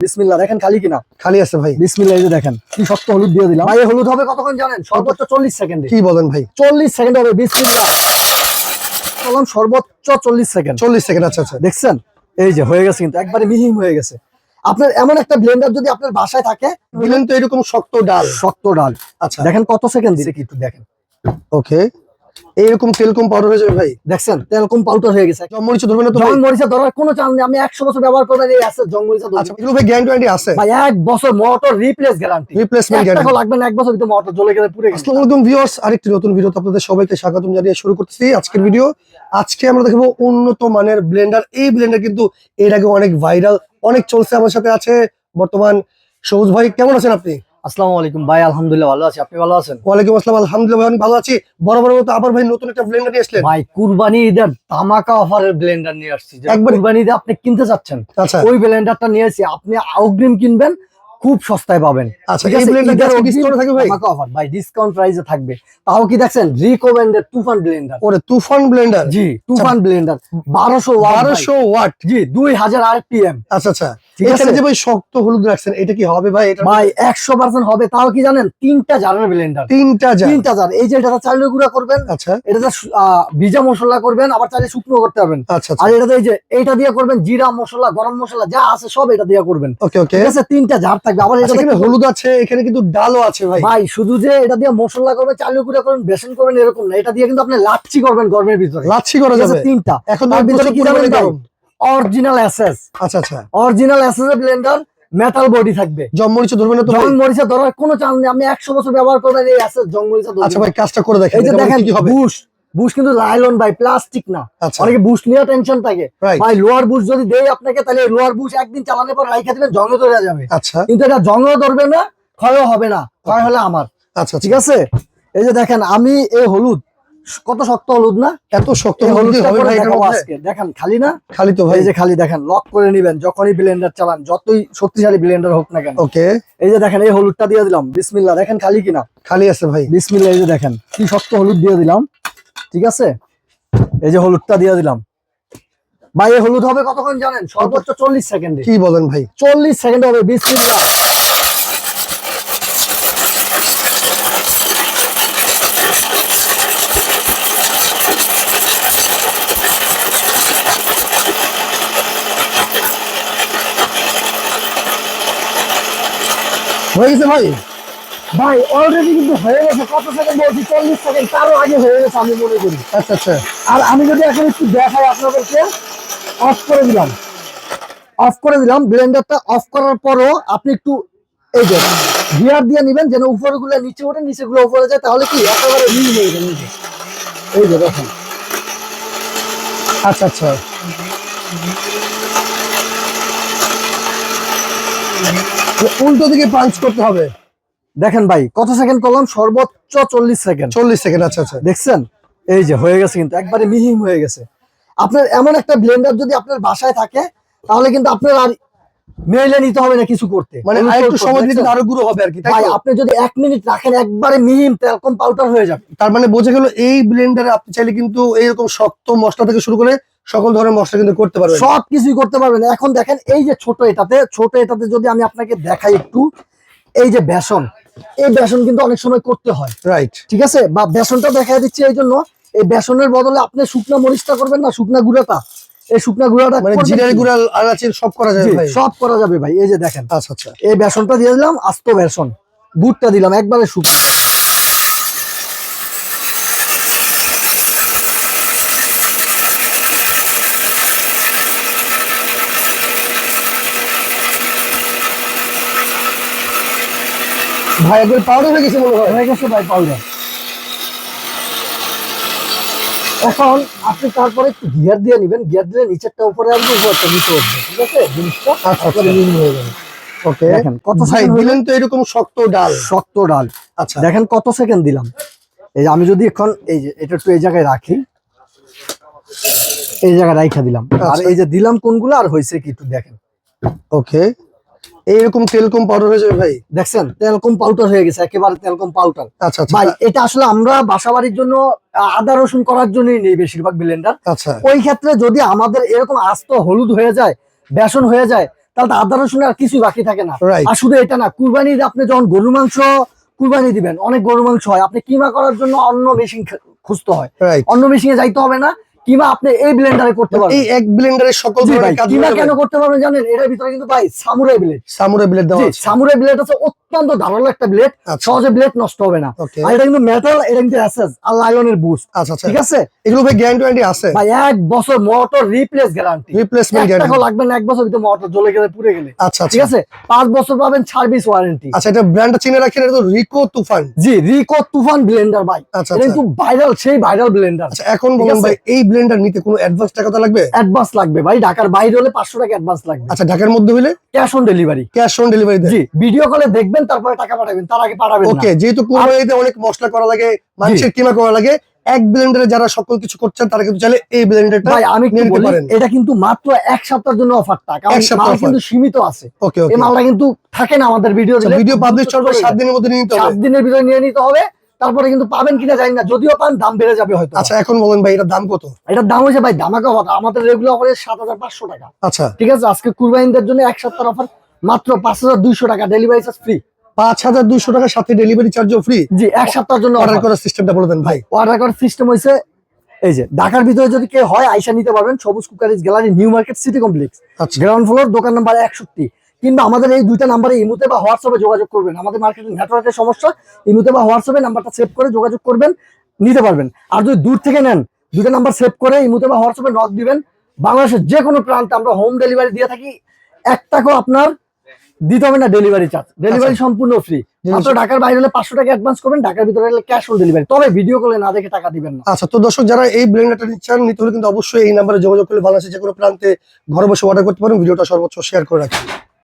বিসমিল্লাহ দেখেন খালি কিনা খালি আছে ভাই। বিসমিল্লাহ এই যে দেখেন কি শক্ত হলুদ দিয়ে দিলাম ভাই। এই হলুদ হবে কতক্ষণ জানেন? সর্বোচ্চ 40 সেকেন্ডে। কি বলেন ভাই? 40 সেকেন্ড হবে। বিসমিল্লাহ বললাম সর্বোচ্চ 40 সেকেন্ড। 40 সেকেন্ড। আচ্ছা আচ্ছা, দেখছেন এই যে হয়ে গেছে, কিন্তু একবারে মিহিম হয়ে গেছে। আপনার এমন একটা ব্লেন্ডার যদি আপনার বাসায় থাকে, দিলেন তো এরকম শক্ত ডাল। শক্ত ডাল। আচ্ছা দেখেন কত সেকেন্ড দিছে কি একটু দেখেন। ওকে, এইরকম তেলকম পাউডার হয়ে যাবে ভাই। দেখছেন তেলকম পাউডার হয়ে গেছে। জমমরিচ ধরবে না তো ভাই? জংমরিচা ধরার কোনো চান্স নেই। আমি 100 বছর ব্যবহার করবেন এই আছে জংমরিচা ধরবে। আচ্ছা, এগুলো ভাই গ্যারান্টি আছে ভাই 1 বছর মোটর রিপ্লেস গ্যারান্টি। রিপ্লেসমেন্ট টাকা গ্যারান্টি লাগবে না, 1 বছর ভিতরে মোটর জ্বলে গেলে পুড়ে গেছে। আসসালামু আলাইকুম ভিউয়ার্স, আরেকটি নতুন ভিডিওতে আপনাদের সবাইকে স্বাগতম জানিয়ে শুরু করতেছি আজকের ভিডিও। আজকে আমরা দেখবো উন্নত মানের ব্লেন্ডার। এই ব্লেন্ডার কিন্তু এর আগে অনেক ভাইরাল, অনেক চলছে। আমার সাথে আছে বর্তমান সবুজ ভাই। কেমন আছেন আপনি? আসসালামু আলাইকুম ভাই, আলহামদুলিল্লাহ ভালো আছি। আপনি ভালো আছেন? ওয়ালাইকুম আসসালাম, আলহামদুলিল্লাহ ভাই, আমি ভালো আছি। বরাবর মতো আবার ভাই নতুন একটা ব্লেন্ডার নিয়ে আসলেন। ভাই কুরবানি ঈদের ধামাকা অফারের ব্লেন্ডার নিয়ে আসছি। একবার কুরবানি ঈদে আপনি কিনতে চাচ্ছেন, আচ্ছা ওই ব্লেন্ডারটা নিয়েছি। আপনি অগ্রিম কিনবেন, খুব সস্তায় পাবেন। আচ্ছা, ঠিক এই আছে? ব্লেন্ডারটা ঈদের আজকে অগ্রিম ডিসকাউন্টে থাকবে ভাই? ধামাকা অফার ভাই, ডিসকাউন্ট প্রাইসে থাকবে। তাও কি দেখছেন, রিকমেন্ডেড তুফান ব্লেন্ডার। ওরে তুফান ব্লেন্ডার। জি তুফান ব্লেন্ডার 1200 ওয়াট। 1200 ওয়াট। জি 2000 আরপিএম। আচ্ছা আচ্ছা, ঠিক আছে? এখানে যে ভাই শক্ত হলুদ রাখছেন, এটা কি হবে ভাই? এটা ভাই 100% হবে। তাও কি জানেন, 3টা জারের ব্লেন্ডার। 3টা জার। 3টা জার। এই যে এটা চাইলে গুঁড়া করবেন, আচ্ছা এটাতে ভিজা মশলা করবেন, আবার চাইলে শুকনো করতে পারবেন। আচ্ছা আর আচ্ছা, এটাতে এই যে এইটা দিয়ে করবেন, জিরা মশলা, গরম মশলা যা আছে সব এটা দিয়ে করবেন। ওকে ওকে। ঠিক আছে? 3টা জার থাকবে। আবার আচ্ছা, এটা এখানে হলুদ আছে, এখানে কিন্তু ডালও আছে ভাই। ভাই শুধু যে এটা দিয়ে মশলা করবেন, চালু গুঁড়া করবেন, বেসন করবেন এরকম না। এটা দিয়ে কিন্তু আপনি লাচ্ছি করবেন গরমের ভিতরে। লাচ্ছি করা ঠিক আছে? যাবে 3টা। এখন তার ভিতরে কি জানেন ভাই? গরম। Original SS. আচ্ছা আচ্ছা, অরিজিনাল এসএস এর ব্লেন্ডার, মেটাল বডি থাকবে। জমমরিচ ধরবে না তো ভাই? জং মরিচা ধরার কোনো চান্স নেই। আমি 100 বছর ব্যবহার করবেন এই এসএস জং মরিচা ধরবে। আচ্ছা ভাই, কাজটা করে দেখেন। এই যে এটা দেখেন কি হবে? বুশ, বুশ কিন্তু লাইলন ভাই, প্লাস্টিক না। আচ্ছা অনেকে বুশ নিয়ে টেনশন থাকে। রাইট। ভাই লোয়ার বুশ যদি দেই আপনাকে, তাহলে লোয়ার বুশ একদিন চালানোর পর রাইখা দিবেন, জংও ধরে যাবে। আচ্ছা কিন্তু এটা জংও ধরবে না, ক্ষয়ও হবে না। ক্ষয় হলে আমার। আচ্ছা ঠিক আছে? এই যে দেখেন আমি এই হলুদ, কত শক্ত হলুদ না? এত শক্ত এই হলুদ হলুদটা হবে করে ভাই এটার দেখাবো মধ্যে? আজকে। দেখেন খালি না? খালি তো ভাই। এই যে খালি দেখেন, লক করে নিবেন যখনই ব্লেন্ডার চালান, যতই শক্তিশালী ব্লেন্ডার হোক না কেন। ওকে, এই যে দেখেন এই হলুদটা দিয়ে দিলাম। বিসমিল্লাহ দেখেন খালি কিনা খালি আছে ভাই। বিসমিল্লাহ। এই যে দেখেন কি শক্ত হলুদ দিয়ে দিলাম। ঠিক আছে? এই যে হলুদটা দিয়ে দিলাম ভাই। এই হলুদ হবে কতক্ষণ জানেন? সর্বোচ্চ 40 সেকেন্ডে। কি বলেন ভাই? 40 সেকেন্ড হবে। বিসমিল্লাহ হয়ে গেছে ভাই? ভাই অলরেডি কিন্তু হয়ে গেছে। কত সেকেন্ড বলছি? 40 সেকেন্ড, তারও আগে হয়ে গেছে আমি মনে করি। আচ্ছা আচ্ছা, আর আমি যদি এখন একটু দেখাই আপনাদেরকে, অফ করে দিলাম। অফ করে দিলাম। ব্লেন্ডারটা অফ করার পরও আপনি একটু এই যে গিয়ার দিয়ে নিবেন, যেন উপরে গুলো নিচে ওঠে, নিচে গুলো উপরে যায়। তাহলে কি একেবারে মিল হয়ে যাবে। এই যে দেখেন। আচ্ছা আচ্ছা, উল্টো দিকে পাঞ্চ করতে হবে। দেখেন ভাই কত সেকেন্ড করলাম? সর্বোচ্চ 40 সেকেন্ড। 40 সেকেন্ড। আচ্ছা আচ্ছা, দেখছেন এই যে হয়ে গেছে, কিন্তু একবারে মিহিম হয়ে গেছে। আপনার এমন একটা ব্লেন্ডার যদি আপনার বাসায় থাকে, তাহলে কিন্তু আপনার আর মেইলে নিতে হবে না কিছু করতে। মানে আরেকটু সময় দিলে কিন্তু আরো গুঁড়ো হবে আর কি, তাই ভাই তো? আপনি যদি 1 মিনিট রাখেন, একবারে মিহিম তেলকম পাউডার হয়ে যাবে। তার মানে বোঝা গেল এই ব্লেন্ডারে আপনি চাইলে কিন্তু এইরকম শক্ত মশলা থেকে শুরু করে সকল ধরনের মশলা কিন্তু করতে পারবেন। সব কিছুই করতে পারবেন। এখন দেখেন এই যে ছোট এটাতে যদি আমি আপনাকে দেখাই একটু, এই যে বেসন, এই বেসন কিন্তু অনেক সময় করতে হয়। রাইট। ঠিক আছে? বা বেসনটা দেখা দিচ্ছে এই জন্য, এই বেসনের বদলে আপনি শুকনা মরিচটা করবেন না, শুকনা গুঁড়াটা। এই শুকনা গুঁড়াটা মানে করবেন জিরার কি? গুঁড়া আনাচের সব করা যাবে জি, ভাই? সব করা যাবে ভাই। এই যে দেখেন আচ্ছা আচ্ছা, এই বেসনটা দিয়ে দিলাম, আস্ত বেসন। গুড়টা দিলাম একবারে শুকনো। ভাই একবার পাউডার হয়ে গেছে মনে হয়। হয়ে গেছে ভাই পাউডার। এখন আপনি তারপরে একটু গিয়ার দিয়ে নিবেন। গিয়ার দিলে নিচেরটা উপরে আসবে, উপরটা নিচে উঠবে। ঠিক আছে? জিনিসটা আচ্ছা একবারে মিহি হয়ে যাবে। ওকে, দেখেন কত ভাই সেকেন্ড দিলেন তো এরকম শক্ত ডাল। শক্ত ডাল। আচ্ছা, দেখেন কত সেকেন্ড দিলাম। এই যে আমি যদি এখন এই যে এটা একটু এই জায়গায় রাখি, এই জায়গায় রাইখা দিলাম। আর আচ্ছা। এই যে দিলাম কোনগুলো, আর হয়েছে কি একটু দেখেন। ওকে, এইরকম তেলকম পাউডার হয়ে যাবে ভাই? দেখছেন তেলকম পাউডার হয়ে গেছে, একেবারে তেলকম পাউডার। আচ্ছা আচ্ছা ভাই এটা আসলে আমরা বাসা বাড়ির জন্য আদা রসুন করার জন্যই নেই বেশিরভাগ ব্লেন্ডার। আচ্ছা, ওই ক্ষেত্রে যদি আমাদের এরকম আস্ত হলুদ হয়ে যায়, বেসন হয়ে যায়, তাহলে আদা রসুন আর কিছুই বাকি থাকে না। Right. আর শুধু এটা না, কুরবানি আপনি যখন গরুর মাংস কুরবানি দিবেন, অনেক গরুর মাংস হয়, আপনি কিমা করার জন্য অন্য মেশিন খুঁজতে হয়, রাইট। অন্য মেশিনে যাইতে হবে না, কিমা আপনি এই ব্লেন্ডারে করতে পারবেন। এই এক ব্লেন্ডারে সকল জি ভাই, ধরনের কাজ কিমা হয়ে কেন যাবে। করতে পারবেন জানেন? এটার ভিতরে কিন্তু ভাই সামুরাই ব্লেড, সামুরাই ব্লেড দেওয়া জি আছে। সামুরাই ব্লেড আছে, অত্যন্ত ধারালো একটা ব্লেড, আচ্ছা। সহজে ব্লেড নষ্ট হবে না। ওকে। আর এটা কিন্তু মেটাল, এটা কিন্তু এসএস আর লায়নের বুস্ট, আচ্ছা আচ্ছা, ঠিক আছে এগুলো ভাই গ্যারান্টি ওয়ারেন্টি আছে? ভাই? 1 বছর মোটর রিপ্লেস গ্যারান্টি, রিপ্লেসমেন্ট টাকাও গ্যারান্টি। লাগবে না, 1 বছর ভিতরে মোটর জ্বলে গেলে পুড়ে গেলে, আচ্ছা ঠিক আচ্ছা আছে। 5 বছর পাবেন সার্ভিস ওয়ারেন্টি। আচ্ছা, এটা ব্র্যান্ডটা চিনে রাখেন, এটা তো রিকো তুফান। জি, রিকো তুফান ব্লেন্ডার ভাই, আচ্ছা, এটা আচ্ছা। কিন্তু ভাইরাল, সেই ভাইরাল ব্লেন্ডার। আচ্ছা, এখন ঠিক বলুন আছে? ভাই, এই ব্লেন্ডার নিতে কোনো অ্যাডভান্স টাকা তো লাগবে? অ্যাডভান্স লাগবে ভাই, ঢাকার বাইরে হলে 500 টাকা অ্যাডভান্স লাগবে। আচ্ছা, ঢাকার মধ্যে হইলে cash on delivery. Cash on delivery দেন? জি, ভিডিও কলে দেখবেন, তারপরে টাকা পাঠাবেন, তার আগে পাঠাবেন না। ওকে, যেহেতু কুরবানিতে অনেক মশলা করা লাগে, মাংসের কিমা করা লাগে, এক ব্লেন্ডারে যারা সকল কিছু করছেন তারা কিন্তু চাইলে এই ব্লেন্ডারটা ভাই আমি নিয়ে একটু নিতে বলি, পারেন। এটা কিন্তু মাত্র 1 সপ্তাহের জন্য অফারটা, কারণ 1 সপ্তাহ মাল offer। কিন্তু সীমিত আছে। ওকে এই ওকে, মালটা কিন্তু থাকে না আমাদের ভিডিও দিলে, ভিডিও পাবলিশ করবে 7 দিনের মধ্যে নিয়ে নিতে 7 হবে। দিনের ভিতরে নিয়ে নিতে হবে। তারপরে কিন্তু পাবেন কিনা জানি না, যদিও পান দাম বেড়ে যাবে হয়তো। আচ্ছা, এখন বলেন ভাই এটার দাম কত? এটার দাম হয়েছে ভাই ধামাকা অফার, আমাদের রেগুলার অফারে 7500 টাকা, আচ্ছা, ঠিক আছে। আজকে কুরবানিদের জন্য 1 সপ্তাহের অফার মাত্র 5200 টাকা, ডেলিভারি চার্জ ফ্রি। 5200 টাকার সাথে ডেলিভারি চার্জও ফ্রি। জি, 1 সপ্তাহের জন্য অর্ডার অর্ডার করার সিস্টেমটা বলে দেন ভাই। অর্ডার করার সিস্টেম হয়েছে এই যে, ঢাকার ভিতরে যদি কেউ হয় আইসা নিতে পারবেন, সবুজ cookeries gallery, new market city complex, আচ্ছা, গ্রাউন্ড ফ্লোর, দোকান নাম্বার 61। কিংবা আমাদের এই দুইটা নাম্বারে ইমুতে বা হোয়াটসঅ্যাপে যোগাযোগ করবেন। আমাদের মার্কেটের নেটওয়ার্কের সমস্যা, ইমুতে বা হোয়াটসঅ্যাপে নাম্বারটা সেভ করে যোগাযোগ করবেন, নিতে পারবেন। আর যদি দূর থেকে নেন, দুইটা নাম্বার সেভ করে ইমুতে বা হোয়াটসঅ্যাপে নক দিবেন। বাংলাদেশের যে কোনো প্রান্তে আমরা হোম ডেলিভারি দিয়ে থাকি, 1 টাকাও আপনার দিতে হবে না ডেলিভারি চার্জ, ডেলিভারি সম্পূর্ণ ফ্রি। মাত্র ঢাকার বাইরে হলে 500 টাকা অ্যাডভান্স করবেন, ঢাকার ভিতরে হলে ক্যাশ অন ডেলিভারি, তবে ভিডিও কলে না দেখে টাকা দিবেন না। আচ্ছা, তো দর্শক যারা এই ব্লেন্ডারটা নিতে হলে কিন্তু অবশ্যই এই নাম্বারে যোগাযোগ করলে বাংলাদেশের যে কোনো প্রান্তে ঘরে বসে অর্ডার করতে পারেন। ভিডিওটা সর্বোচ্চ শেয়ার করে রাখবেন।